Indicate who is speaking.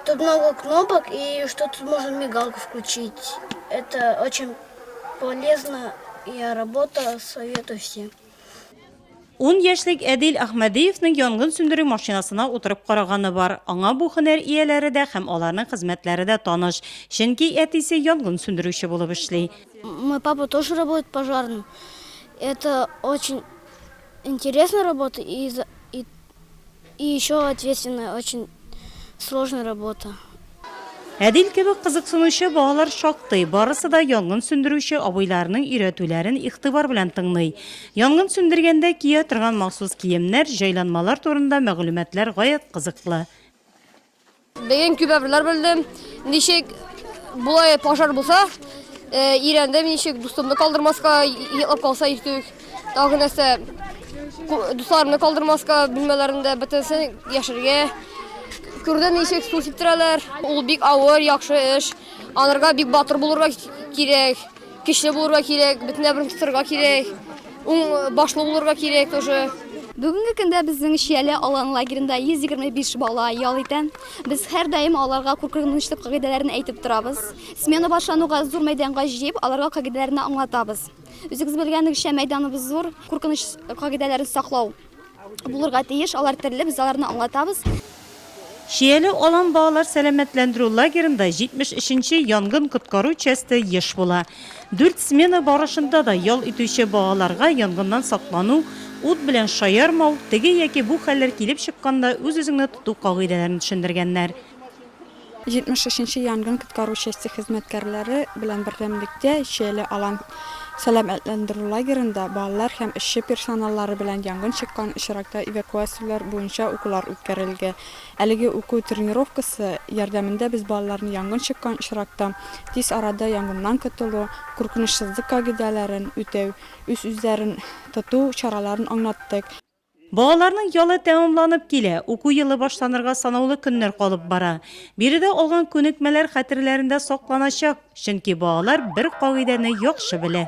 Speaker 1: Тут много кнопок, и что тут можно мигалку включить. Это очень полезно, я работа, советую всем.
Speaker 2: 10 яшьлек Әдил Әхмәдиевнең янгын сүндерү машинасына утырып караганы бар. Аңа бу һөнәр ияләре дә һәм аларның хезмәтләре дә таныш. Чөнки әтисе янгын сүндерүче булып эшли.
Speaker 1: Мой папа тоже работает пожарным. Это очень интересная работа и еще ответственная, очень сложная работа.
Speaker 2: Әдил кебек кызыксынучы балалар шактый, барысы да янгын сүндерүче абыйларның өйрәтүләрен игътибар белән тыңлый. Янгын сүндергәндә кия торган махсус киемнәр, җайланмалар турында мәгълүматлар гаять кызыклы.
Speaker 3: Беген күбәрләр белдем. Ничек булай пожар булса, ирәндем ничек дустымны калдырмаска, ятлап калса иртүк. Тагы нәрсә, дусларымны калдырмаска, билмәләрендә бөтенсен яшәргә. Күрдем ничек су сиптерәләр. Ул бик авыр, яхшы эш. Анарга бик батыр булырга кирәк, көчле булырга кирәк, бөтен нәрсәне тотырга кирәк. Уң башлы булырга кирәк тоже.
Speaker 4: Бүгенге көндә безнең Шияле алан лагерында 125 бала ял итә. Без һәр даим аларга куркынычлы кагыйдәләрне әйтеп торабыз. Смена башлануга зур мәйданга җыеп, аларга кагыйдәләрне аңлатабыз. Үзегез белгәнегезчә мәйданыбыз зур, куркыныч кагыйдәләрен саклау булырга тиеш, алар төрле, без аларны аңлатабыз.
Speaker 2: Шияле алан балалар сәламәтләндерү лагерында 73-нче янгын коткару части еш була. 4 смена барышында да ял итүче балаларга янгыннан саклану, ут белән шаярмау, теге яки бу хәлләр килеп чыкканда үз-үзеңне тоту кагыйдәләрен төшендергәннәр.
Speaker 5: 73-нче янгын коткару части хезмәткәрләре белән бердәмлектә Шияле алан сәламәтләндерү лагерында балалар һәм эшче персоналлары белән янгын чыккан очракта эвакуацияләр буенча укулар үткәрелгән. Әлеге уку тренировкасы ярдәмендә без балаларны янгын чыккан очракта тиз арада янгыннан котылу, куркынычсызлык кагыйдәләрен үтәү, үз-үзләрен тоту чараларын аңлаттык.
Speaker 2: Балаларның ялы тәмамланып килә, уку елы башланырга санаулы көннәр калып бара. Биредә алган күнекмәләр хәтерләрендә сакланачак, чөнки балалар бер кагыйдәне яхшы белә.